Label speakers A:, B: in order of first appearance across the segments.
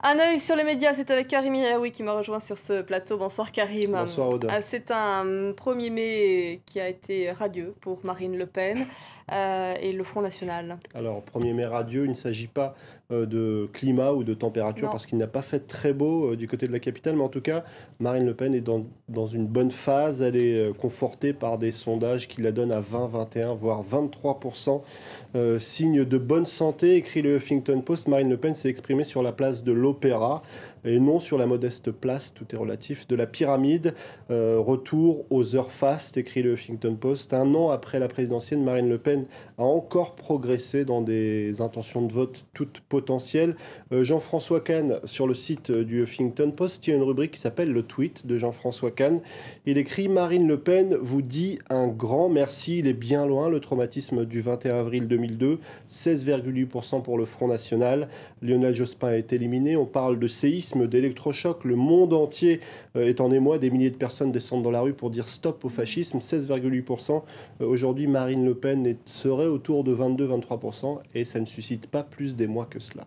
A: Un œil sur les médias, c'est avec Karim Yaoui qui m'a rejoint sur ce plateau. Bonsoir Karim.
B: Bonsoir Aude.
A: C'est un 1er mai qui a été radieux pour Marine Le Pen et le Front National.
B: Alors, 1er mai radieux, il ne s'agit pas de climat ou de température
A: Non.
B: parce qu'il n'a pas fait très beau du côté de la capitale, mais en tout cas, Marine Le Pen est dans une bonne phase. Elle est confortée par des sondages qui la donnent à 20, 21, voire 23%. Signe de bonne santé, écrit le Huffington Post. Marine Le Pen s'est exprimée sur la place de l'Opéra et non sur la modeste place, tout est relatif, de la Pyramide. Retour aux heures fastes, écrit le Huffington Post. Un an après la présidentielle, Marine Le Pen a encore progressé dans des intentions de vote toutes potentielles. Jean-François Kahn, sur le site du Huffington Post, il y a une rubrique qui s'appelle le tweet de Jean-François Kahn. Il écrit « Marine Le Pen vous dit un grand merci, il est bien loin, le traumatisme du 21 avril 2002, 16,8% pour le Front National. Lionel Jospin est éliminé, on parle de séisme, d'électrochoc, le monde entier est en émoi, des milliers de personnes descendent dans la rue pour dire stop au fascisme, 16,8%. Aujourd'hui, Marine Le Pen serait autour de 22-23% et ça ne suscite pas plus d'émoi que cela.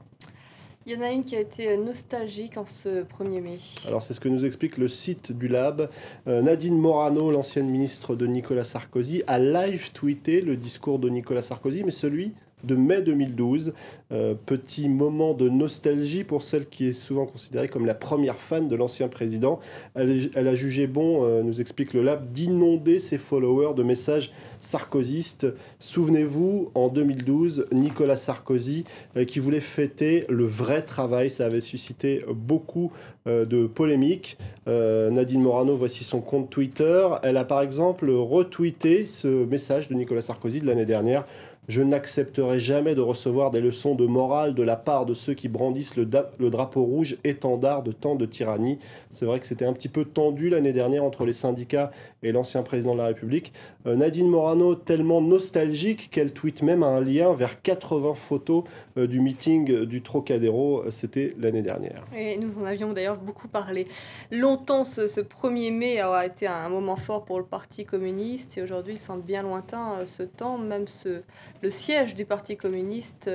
A: Il y en a une qui a été nostalgique en ce 1er mai.
B: Alors c'est ce que nous explique le site du Lab. Nadine Morano, l'ancienne ministre de Nicolas Sarkozy, a live tweeté le discours de Nicolas Sarkozy, mais celui de mai 2012. Petit moment de nostalgie pour celle qui est souvent considérée comme la première fan de l'ancien président. Elle a jugé bon, nous explique le Lab, d'inonder ses followers de messages sarkozystes. Souvenez-vous, en 2012, Nicolas Sarkozy qui voulait fêter le vrai travail. Ça avait suscité beaucoup de polémiques. Nadine Morano, voici son compte Twitter. Elle a par exemple retweeté ce message de Nicolas Sarkozy de l'année dernière. Je n'accepterai jamais de recevoir des leçons de morale de la part de ceux qui brandissent le drapeau rouge, étendard de tant de tyrannie. C'est vrai que c'était un petit peu tendu l'année dernière entre les syndicats et l'ancien président de la République. Nadine Morano, tellement nostalgique qu'elle tweet même un lien vers 80 photos du meeting du Trocadéro. C'était l'année dernière.
A: Et nous en avions d'ailleurs beaucoup parlé. Longtemps, ce 1er mai a été un moment fort pour le Parti communiste et aujourd'hui, il semble bien lointain ce temps, même le siège du Parti communiste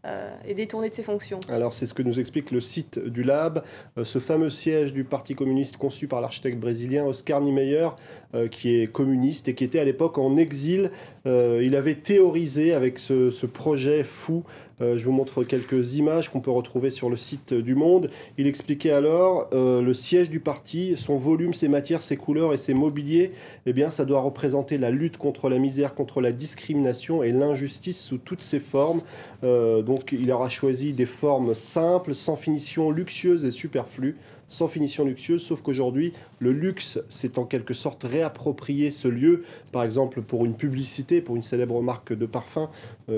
A: est détourné de ses fonctions.
B: Alors c'est ce que nous explique le site du Lab, ce fameux siège du Parti communiste conçu par l'architecte brésilien Oscar Niemeyer, qui est communiste et qui était à l'époque en exil. Il avait théorisé avec ce projet fou. Je vous montre quelques images qu'on peut retrouver sur le site du Monde. Il expliquait alors le siège du parti, son volume, ses matières, ses couleurs et ses mobiliers. Eh bien, ça doit représenter la lutte contre la misère, contre la discrimination et l'injustice sous toutes ses formes. Donc, il aura choisi des formes simples, sans finition, luxueuses et superflues. Sans finition luxueuse, sauf qu'aujourd'hui, le luxe s'est en quelque sorte réapproprié ce lieu, par exemple pour une publicité, pour une célèbre marque de parfum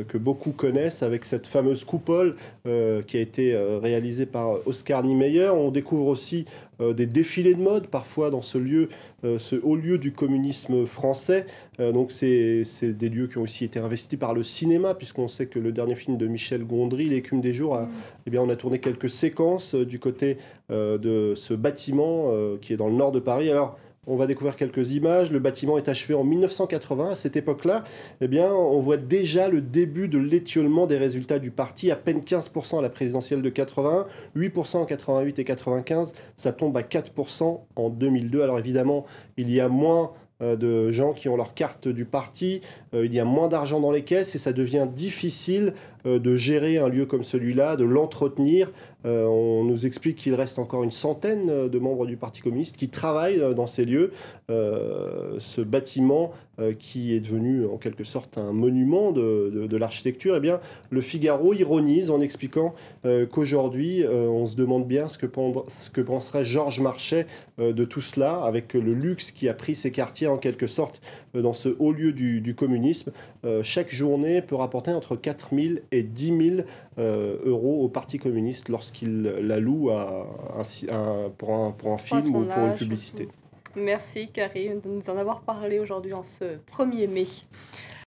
B: que beaucoup connaissent, avec cette fameuse coupole qui a été réalisée par Oscar Niemeyer. On découvre aussi des défilés de mode, parfois dans ce lieu, ce haut lieu du communisme français. Donc c'est des lieux qui ont aussi été investis par le cinéma, puisqu'on sait que le dernier film de Michel Gondry, L'écume des jours, eh bien, on a tourné quelques séquences du côté de ce bâtiment qui est dans le nord de Paris. Alors, on va découvrir quelques images. Le bâtiment est achevé en 1980. À cette époque-là, eh bien, on voit déjà le début de l'étiolement des résultats du parti. À peine 15% à la présidentielle de 81, 8% en 88 et 95. Ça tombe à 4% en 2002. Alors évidemment, il y a moins de gens qui ont leur carte du parti, il y a moins d'argent dans les caisses et ça devient difficile de gérer un lieu comme celui-là, de l'entretenir. On nous explique qu'il reste encore une centaine de membres du Parti communiste qui travaillent dans ces lieux. Ce bâtiment qui est devenu en quelque sorte un monument de l'architecture, eh bien, le Figaro ironise en expliquant qu'aujourd'hui, on se demande bien ce que penserait Georges Marchais de tout cela, avec le luxe qui a pris ses quartiers en quelque sorte dans ce haut lieu du communisme. Chaque journée peut rapporter entre 4 000 et 10 000 euros au Parti communiste lorsqu'il la loue pour un film ou pour une publicité.
A: Merci Karim de nous en avoir parlé aujourd'hui en ce 1er mai.